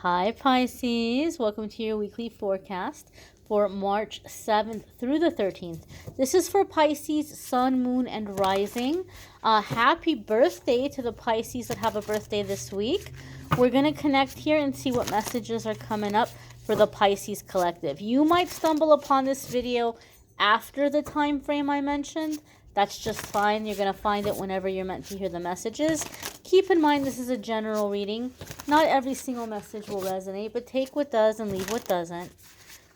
Hi Pisces, welcome to your weekly forecast for March 7th through the 13th. This is for Pisces, Sun, Moon, and Rising. Happy birthday to the Pisces that have a birthday this week. We're going to connect here and see what messages are coming up for the Pisces collective. You might stumble upon this video after the time frame I mentioned. That's just fine. You're going to find it whenever you're meant to hear the messages. Keep in mind this is a general reading. Not every single message will resonate, but take what does and leave what doesn't.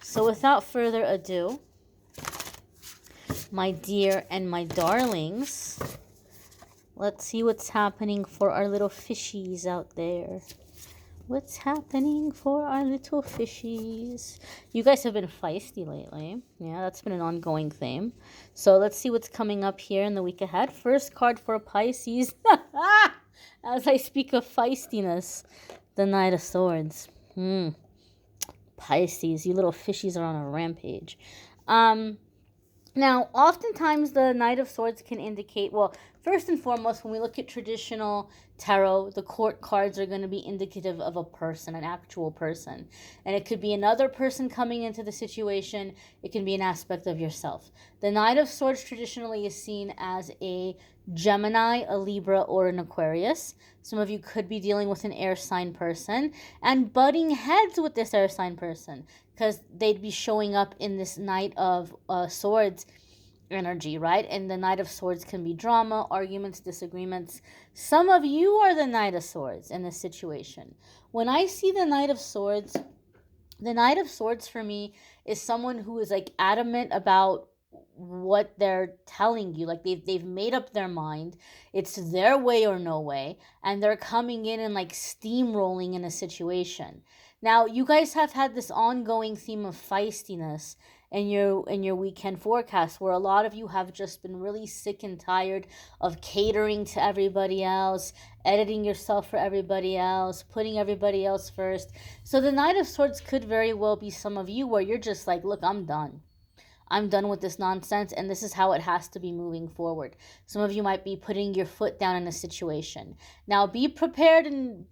So without further ado, my dear and my darlings, let's see what's happening for our little fishies out there. What's happening for our little fishies? You guys have been feisty lately. Yeah, that's been an ongoing theme. So let's see what's coming up here in the week ahead. First card for Pisces. As I speak of feistiness, the Knight of Swords. Pisces, you little fishies are on a rampage. Now, oftentimes the Knight of Swords can indicate, well, first and foremost, when we look at traditional tarot, the court cards are going to be indicative of a person, an actual person. And it could be another person coming into the situation. It can be an aspect of yourself. The Knight of Swords traditionally is seen as a Gemini, a Libra, or an Aquarius. Some of you could be dealing with an air sign person and butting heads with this air sign person, because they'd be showing up in this Knight of Swords energy, right? And the Knight of Swords can be drama, arguments, disagreements. Some of you are the Knight of Swords in this situation. When I see the Knight of Swords for me is someone who is like adamant about what they're telling you. Like they've made up their mind. It's their way or no way, and they're coming in and like steamrolling in a situation. Now, you guys have had this ongoing theme of feistiness in your weekend forecast, where a lot of you have just been really sick and tired of catering to everybody else, editing yourself for everybody else, putting everybody else first. So the Knight of Swords could very well be some of you where you're just like, look, I'm done. I'm done with this nonsense, and this is how it has to be moving forward. Some of you might be putting your foot down in a situation. Now, be prepared and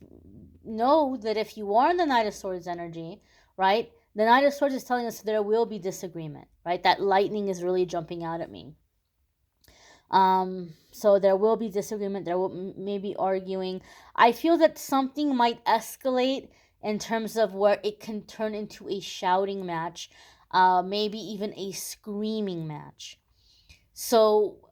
know that if you are in the Knight of Swords energy, right, the Knight of Swords is telling us there will be disagreement, right? That lightning is really jumping out at me. So there will be disagreement. There will maybe arguing. I feel that something might escalate in terms of where it can turn into a shouting match. Maybe even a screaming match. So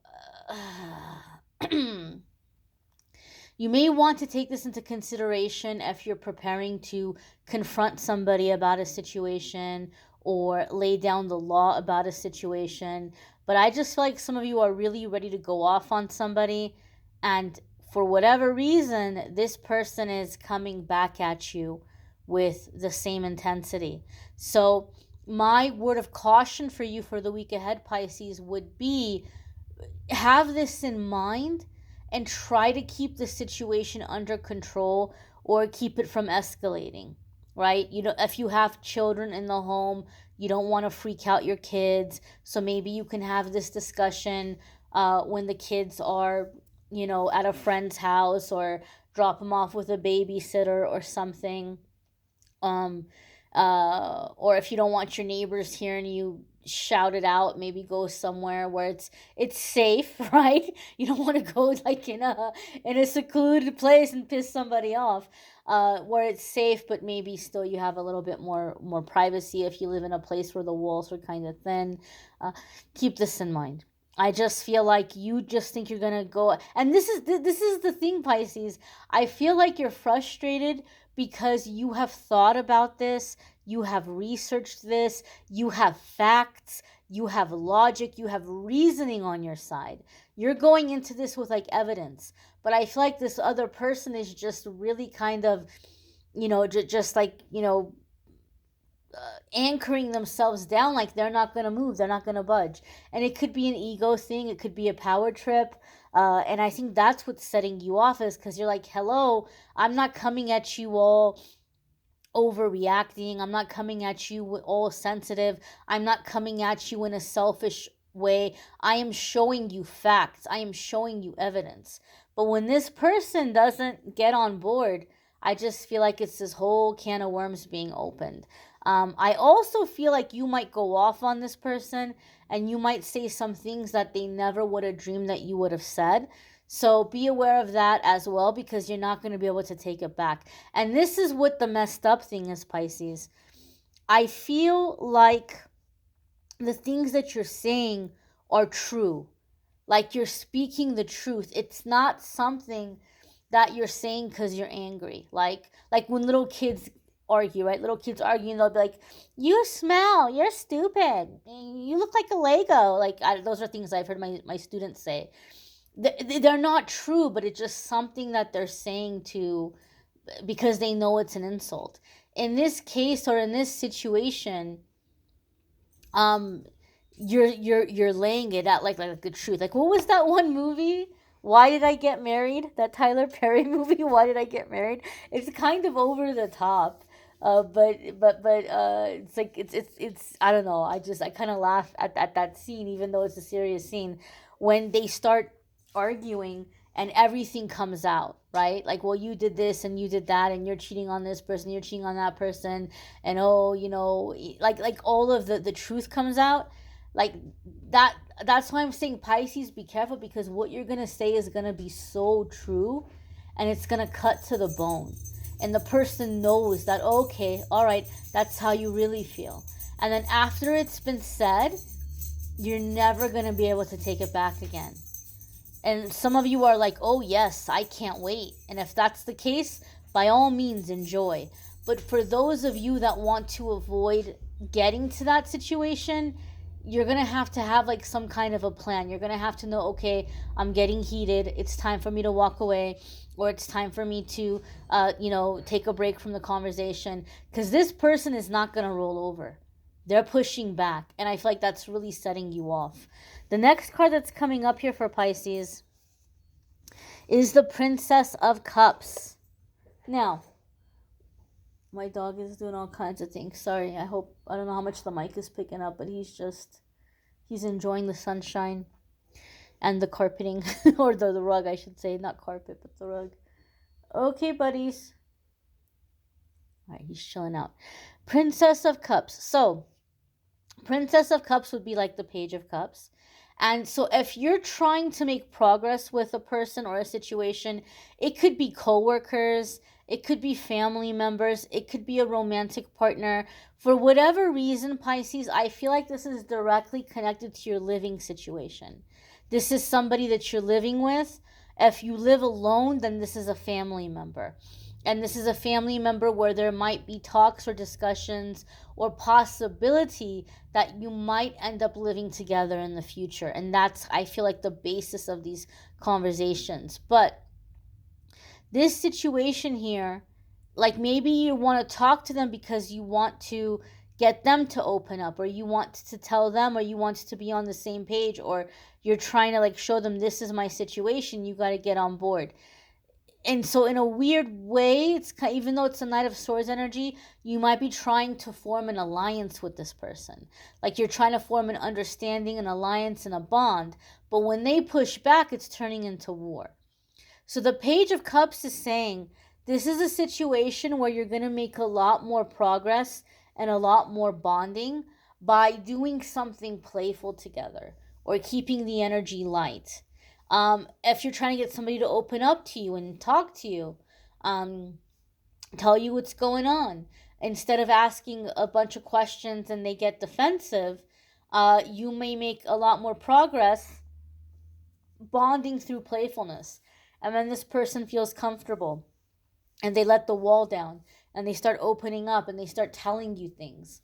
you may want to take this into consideration if you're preparing to confront somebody about a situation or lay down the law about a situation. But I just feel like some of you are really ready to go off on somebody, and for whatever reason, this person is coming back at you with the same intensity. So my word of caution for you for the week ahead, Pisces, would be have this in mind and try to keep the situation under control or keep it from escalating, right? You know, if you have children in the home, you don't want to freak out your kids. So maybe you can have this discussion when the kids are, you know, at a friend's house, or drop them off with a babysitter or something. Or if you don't want your neighbors hearing you shout it out, maybe go somewhere where it's safe, right? You don't want to go like in a secluded place and piss somebody off. Where it's safe, but maybe still you have a little bit more privacy if you live in a place where the walls are kind of thin. Keep this in mind. I just feel like you just think you're gonna go, and this is the thing, Pisces. I feel like you're frustrated because you have thought about this, you have researched this, you have facts, you have logic, you have reasoning on your side. You're going into this with like evidence, but I feel like this other person is just really kind of, you know, just like, you know, anchoring themselves down, like they're not going to move, they're not going to budge. And it could be an ego thing, it could be a power trip, and I think that's what's setting you off, is because you're like, hello, I'm not coming at you all overreacting, I'm not coming at you all sensitive, I'm not coming at you in a selfish way. I am showing you facts, I am showing you evidence. But when this person doesn't get on board, I just feel like it's this whole can of worms being opened. I also feel like you might go off on this person and you might say some things that they never would have dreamed that you would have said. So be aware of that as well, because you're not going to be able to take it back. And this is what the messed up thing is, Pisces. I feel like the things that you're saying are true. Like you're speaking the truth. It's not something that you're saying because you're angry. Like when little kids argue, right? Little kids argue and they'll be like, "You smell. You're stupid. You look like a Lego." Those are things I've heard my students say. They're not true, but it's just something that they're saying to because they know it's an insult. In this case or in this situation, um you're laying it out like the truth. Like, what was that one movie, Why Did I Get Married? That Tyler Perry movie, Why Did I Get Married? It's kind of over the top, but it's like it's I don't know, I kind of laugh at that scene, even though it's a serious scene, when they start arguing and everything comes out, right? Like, well, you did this and you did that, and you're cheating on this person, you're cheating on that person, and oh, like all of the truth comes out, like that. That's why I'm saying, Pisces, be careful, because what you're gonna say is gonna be so true, and it's gonna cut to the bone, and the person knows that, okay, all right, that's how you really feel, and then after it's been said, you're never gonna be able to take it back again. And some of you are like, oh, yes, I can't wait. And if that's the case, by all means, enjoy. But for those of you that want to avoid getting to that situation, you're going to have like some kind of a plan. You're going to have to know, okay, I'm getting heated. It's time for me to walk away, or it's time for me to, take a break from the conversation, because this person is not going to roll over. They're pushing back, and I feel like that's really setting you off. The next card that's coming up here for Pisces is the Princess of Cups. Now, my dog is doing all kinds of things. Sorry, I don't know how much the mic is picking up, but he's enjoying the sunshine and the carpeting, or the rug, I should say. Not carpet, but the rug. Okay, buddies. All right, he's chilling out. Princess of Cups. So, Princess of Cups would be like the Page of Cups. And so if you're trying to make progress with a person or a situation, it could be coworkers, it could be family members, it could be a romantic partner. For whatever reason, Pisces, I feel like this is directly connected to your living situation. This is somebody that you're living with. If you live alone, then this is a family member. And this is a family member where there might be talks or discussions or possibility that you might end up living together in the future. And that's, I feel like, the basis of these conversations. But this situation here, like maybe you want to talk to them because you want to get them to open up, or you want to tell them, or you want to be on the same page, or you're trying to like show them, this is my situation, you got to get on board. And so in a weird way, it's even though it's a Knight of Swords energy, you might be trying to form an alliance with this person. Like you're trying to form an understanding, an alliance, and a bond. But when they push back, it's turning into war. So the Page of Cups is saying this is a situation where you're going to make a lot more progress and a lot more bonding by doing something playful together, or keeping the energy light. If you're trying to get somebody to open up to you and talk to you, tell you what's going on, instead of asking a bunch of questions and they get defensive, you may make a lot more progress bonding through playfulness. And then this person feels comfortable and they let the wall down and they start opening up and they start telling you things.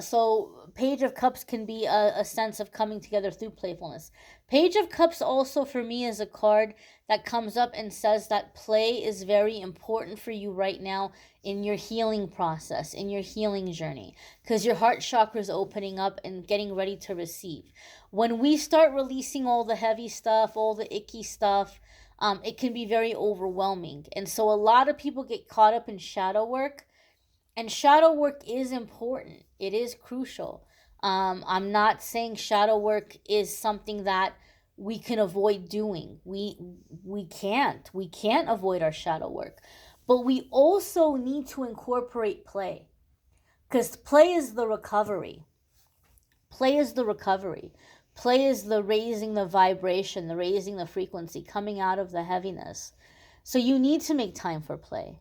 So Page of Cups can be a sense of coming together through playfulness. Page of Cups also for me is a card that comes up and says that play is very important for you right now in your healing process, in your healing journey, because your heart chakra is opening up and getting ready to receive. When we start releasing all the heavy stuff, all the icky stuff, it can be very overwhelming. And so a lot of people get caught up in shadow work. And shadow work is important. It is crucial. I'm not saying shadow work is something that we can avoid doing. We can't. We can't avoid our shadow work. But we also need to incorporate play, because play is the recovery. Play is the recovery. Play is the raising the vibration, the raising the frequency, coming out of the heaviness. So you need to make time for play,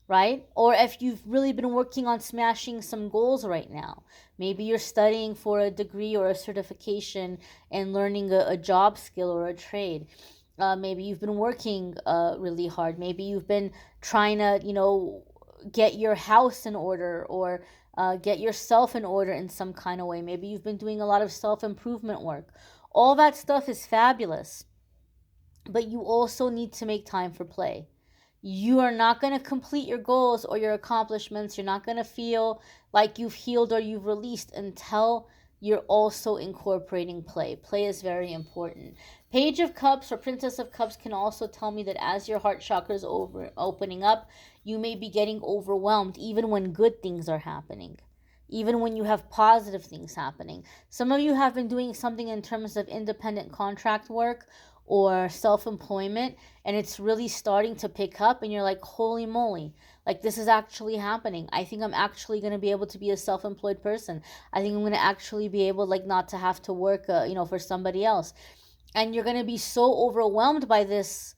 right? Or if you've really been working on smashing some goals right now, maybe you're studying for a degree or a certification and learning a job skill or a trade. Maybe you've been working really hard. Maybe you've been trying to, get your house in order, or get yourself in order in some kind of way. Maybe you've been doing a lot of self-improvement work. All that stuff is fabulous. But you also need to make time for play. You are not going to complete your goals or your accomplishments. You're not going to feel like you've healed or you've released until you're also incorporating play. Play is very important. Page of Cups or Princess of Cups can also tell me that as your heart chakra is opening up, you may be getting overwhelmed even when good things are happening, even when you have positive things happening. Some of you have been doing something in terms of independent contract work or self-employment, and it's really starting to pick up, and you're like, holy moly, like this is actually happening. I think I'm actually going to be able to be a self-employed person. I think I'm going to actually be able, like, not to have to work for somebody else. And you're going to be so overwhelmed by this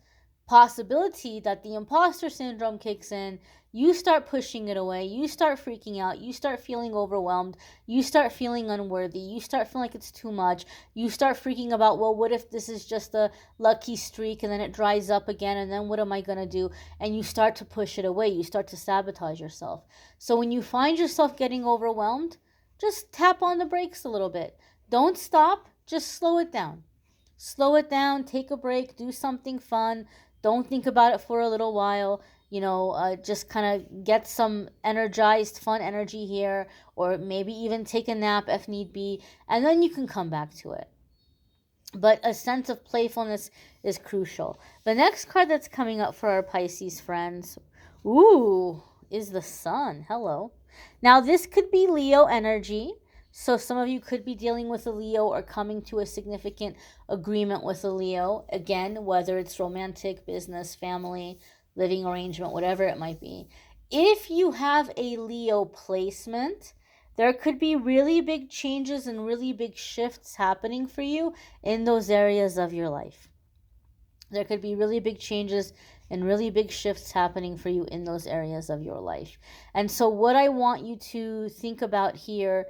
possibility that the imposter syndrome kicks in. You start pushing it away. You start freaking out. You start feeling overwhelmed. You start feeling unworthy. You start feeling like it's too much. You start freaking about, well, what if this is just a lucky streak and then it dries up again, and then what am I going to do? And you start to push it away. You start to sabotage yourself. So when you find yourself getting overwhelmed, just tap on the brakes a little bit. Don't stop. Just slow it down. Slow it down. Take a break. Do something fun. Don't think about it for a little while. Just kind of get some energized, fun energy here, or maybe even take a nap if need be, and then you can come back to it. But a sense of playfulness is crucial. The next card that's coming up for our Pisces friends, is the Sun. Hello. Now, this could be Leo energy. So some of you could be dealing with a Leo or coming to a significant agreement with a Leo. Again, whether it's romantic, business, family, living arrangement, whatever it might be. If you have a Leo placement, there could be really big changes and really big shifts happening for you in those areas of your life. There could be really big changes and really big shifts happening for you in those areas of your life. And so what I want you to think about here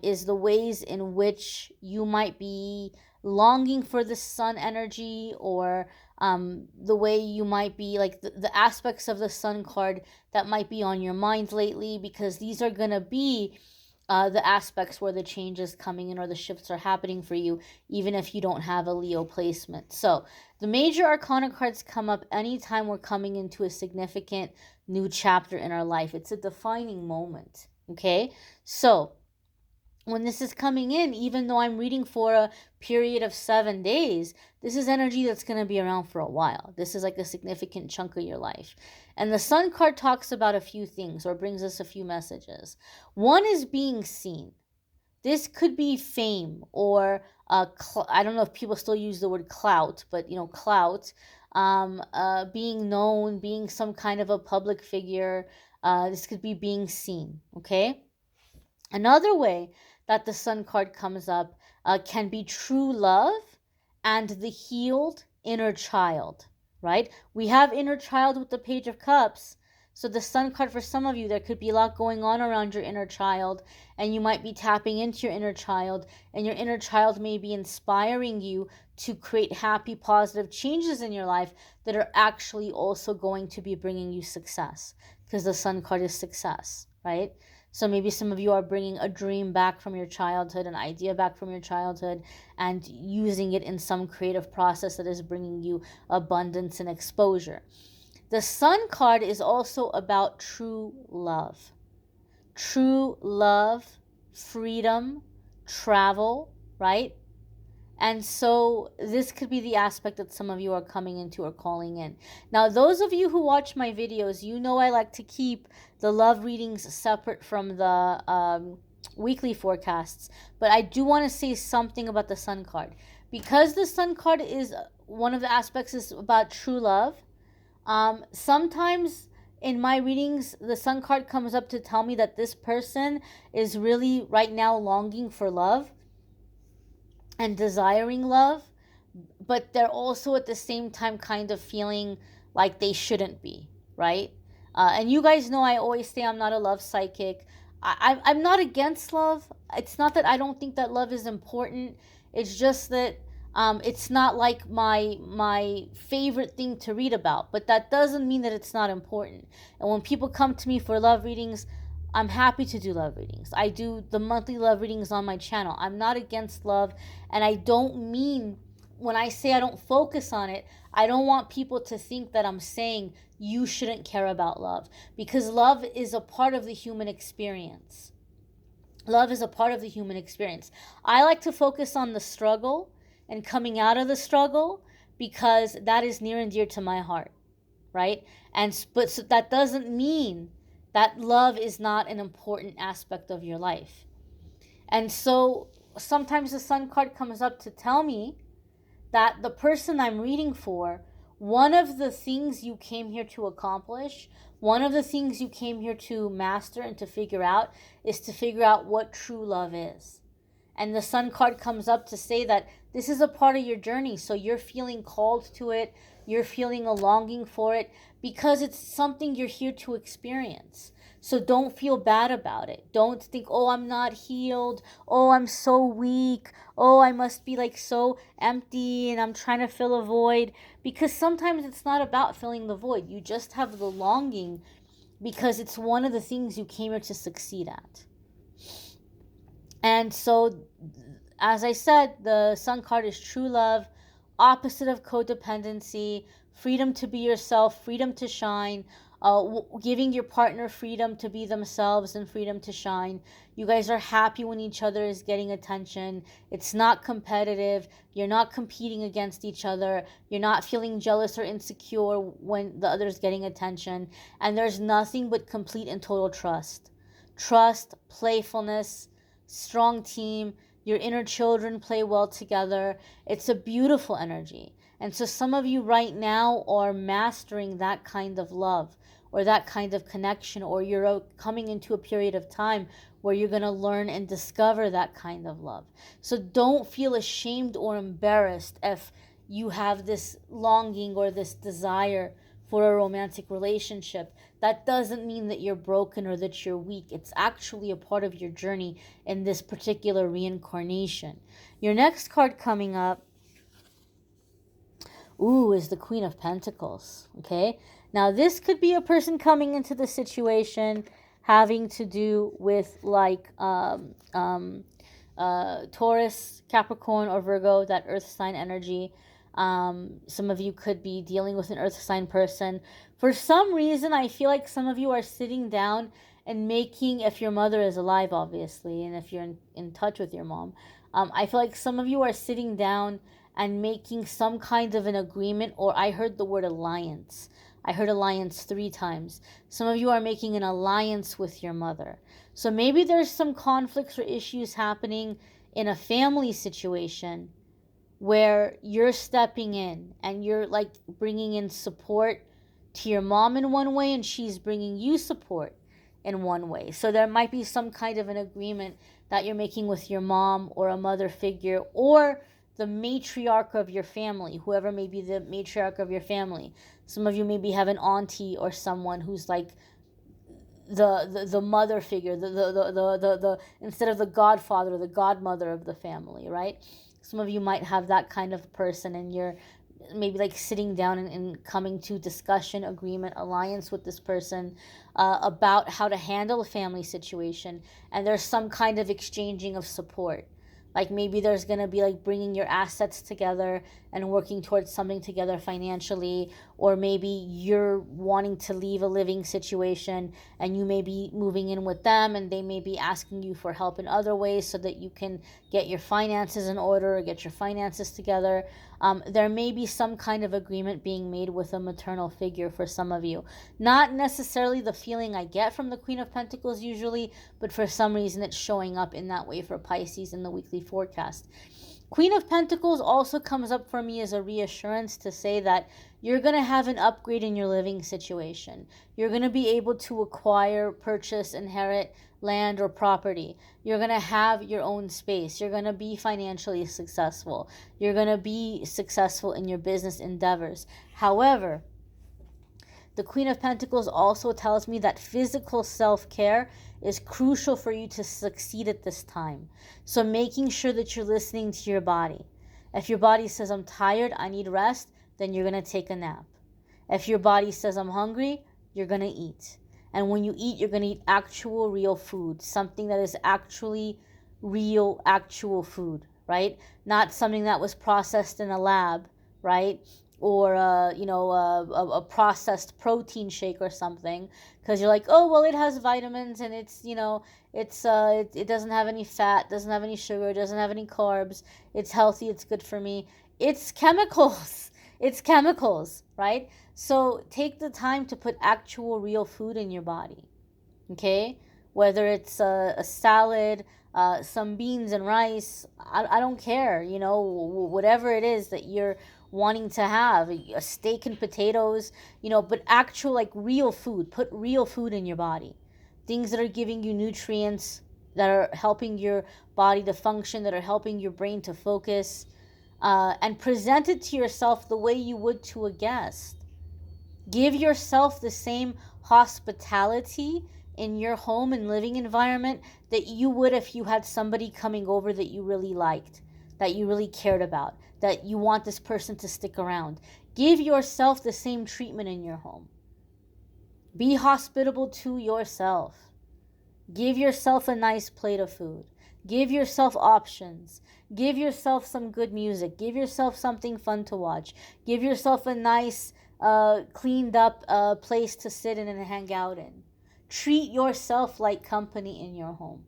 is the ways in which you might be longing for the Sun energy, or the way you might be, like the aspects of the Sun card that might be on your mind lately, because these are going to be the aspects where the change is coming in or the shifts are happening for you, even if you don't have a Leo placement. So the major arcana cards come up anytime we're coming into a significant new chapter in our life. It's a defining moment, okay? So when this is coming in, even though I'm reading for a period of 7 days, this is energy that's going to be around for a while. This is like a significant chunk of your life. And the Sun card talks about a few things, or brings us a few messages. One is being seen. This could be fame, or I don't know if people still use the word clout, but clout, being known, being some kind of a public figure. This could be being seen, okay? Another way that the Sun card comes up can be true love and the healed inner child, right? We have inner child with the Page of Cups. So the Sun card, for some of you, there could be a lot going on around your inner child, and you might be tapping into your inner child, and your inner child may be inspiring you to create happy, positive changes in your life that are actually also going to be bringing you success, because the Sun card is success, right? So maybe some of you are bringing a dream back from your childhood, an idea back from your childhood, and using it in some creative process that is bringing you abundance and exposure. The Sun card is also about true love. True love, freedom, travel, right? And so this could be the aspect that some of you are coming into or calling in. Now, those of you who watch my videos, you know I like to keep the love readings separate from the weekly forecasts. But I do want to say something about the Sun card. Because the Sun card is one of the aspects is about true love, sometimes in my readings, the Sun card comes up to tell me that this person is really right now longing for love and desiring love, but they're also at the same time kind of feeling like they shouldn't be, right? And you guys know I always say I'm not a love psychic. I'm not against love. It's not that I don't think that love is important. It's just that it's not like my favorite thing to read about. But that doesn't mean that it's not important. And when people come to me for love readings, I'm happy to do love readings. I do the monthly love readings on my channel. I'm not against love, and I don't mean, when I say I don't focus on it, I don't want people to think that I'm saying you shouldn't care about love, because love is a part of the human experience. Love is a part of the human experience. I like to focus on the struggle and coming out of the struggle because that is near and dear to my heart, right? But so that doesn't mean that love is not an important aspect of your life. And so sometimes the Sun card comes up to tell me that the person I'm reading for, one of the things you came here to accomplish, one of the things you came here to master and to figure out, is to figure out what true love is. And the Sun card comes up to say that this is a part of your journey, so you're feeling called to it, you're feeling a longing for it, because it's something you're here to experience. So don't feel bad about it. Don't think, oh, I'm not healed. Oh, I'm so weak. Oh, I must be like so empty and I'm trying to fill a void. Because sometimes it's not about filling the void. You just have the longing because it's one of the things you came here to succeed at. And so, as I said, the Sun card is true love, opposite of codependency, freedom to be yourself, freedom to shine, giving your partner freedom to be themselves and freedom to shine. You guys are happy when each other is getting attention. It's not competitive. You're not competing against each other. You're not feeling jealous or insecure when the other's getting attention. And there's nothing but complete and total trust. Trust, playfulness, strong team. Your inner children play well together. It's a beautiful energy. And so some of you right now are mastering that kind of love or that kind of connection, or you're coming into a period of time where you're going to learn and discover that kind of love. So don't feel ashamed or embarrassed if you have this longing or this desire for a romantic relationship. That doesn't mean that you're broken or that you're weak. It's actually a part of your journey in this particular reincarnation. Your next card coming up, is the Queen of Pentacles. Okay, now this could be a person coming into the situation having to do with like Taurus, Capricorn, or Virgo, that earth sign energy. Some of you could be dealing with an earth sign person. For some reason, I feel like some of you are sitting down and making, if your mother is alive, obviously, and if you're in touch with your mom, I feel like some of you are sitting down and making some kind of an agreement, or I heard the word alliance. I heard alliance 3 times. Some of you are making an alliance with your mother. So maybe there's some conflicts or issues happening in a family situation where you're stepping in and you're like bringing in support to your mom in one way and she's bringing you support in one way. So there might be some kind of an agreement that you're making with your mom or a mother figure or the matriarch of your family, whoever may be the matriarch of your family. Some of you maybe have an auntie or someone who's like the mother figure, the instead of the godfather, the godmother of the family, right? Some of you might have that kind of person, and you're maybe like sitting down and coming to discussion, agreement, alliance with this person about how to handle a family situation, and there's some kind of exchanging of support. Like maybe there's going to be like bringing your assets together and working towards something together financially, or maybe you're wanting to leave a living situation and you may be moving in with them and they may be asking you for help in other ways so that you can get your finances in order or get your finances together. There may be some kind of agreement being made with a maternal figure for some of you. Not necessarily the feeling I get from the Queen of Pentacles usually, but for some reason it's showing up in that way for Pisces in the weekly forecast. Queen of Pentacles also comes up for me as a reassurance to say that you're going to have an upgrade in your living situation. You're going to be able to acquire, purchase, inherit land or property. You're going to have your own space. You're going to be financially successful. You're going to be successful in your business endeavors. However, the Queen of Pentacles also tells me that physical self-care is crucial for you to succeed at this time. So making sure that you're listening to your body. If your body says, I'm tired, I need rest, then you're going to take a nap. If your body says, I'm hungry, you're going to eat. And when you eat, you're going to eat actual real food, something that is actually real, actual food, right? Not something that was processed in a lab, right? Or a processed protein shake or something, because you're like, oh well, it has vitamins and it's it doesn't have any fat, doesn't have any sugar, doesn't have any carbs, it's healthy, it's good for me. It's chemicals. It's chemicals, right? So take the time to put actual real food in your body, okay? Whether it's a salad, some beans and rice, I don't care, whatever it is that you're wanting to have, a steak and potatoes, but actual, like, real food. Put real food in your body. Things that are giving you nutrients, that are helping your body to function, that are helping your brain to focus, and present it to yourself the way you would to a guest. Give yourself the same hospitality in your home and living environment that you would if you had somebody coming over that you really liked, that you really cared about, that you want this person to stick around. Give yourself the same treatment in your home. Be hospitable to yourself. Give yourself a nice plate of food. Give yourself options. Give yourself some good music. Give yourself something fun to watch. Give yourself a nice, cleaned up place to sit in and hang out in. Treat yourself like company in your home.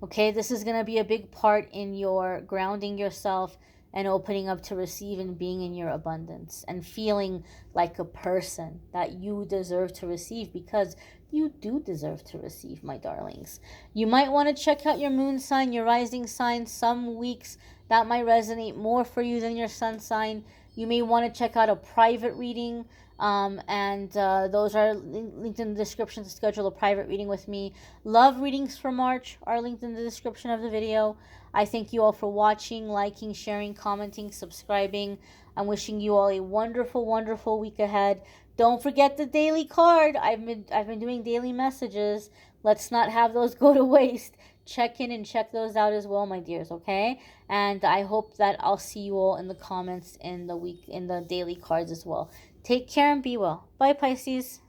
Okay, this is going to be a big part in your grounding yourself and opening up to receive and being in your abundance and feeling like a person that you deserve to receive, because you do deserve to receive, my darlings. You might want to check out your moon sign, your rising sign. Some weeks that might resonate more for you than your sun sign. You may want to check out a private reading. Those are linked in the description to schedule a private reading with me. Love readings for March are linked in the description of the video. I thank you all for watching, liking, sharing, commenting, subscribing. I'm wishing you all a wonderful, wonderful week ahead. Don't forget the daily card. I've been doing daily messages. Let's not have those go to waste. Check in and check those out as well, my dears, okay? And I hope that I'll see you all in the comments in the daily cards as well. Take care and be well. Bye, Pisces.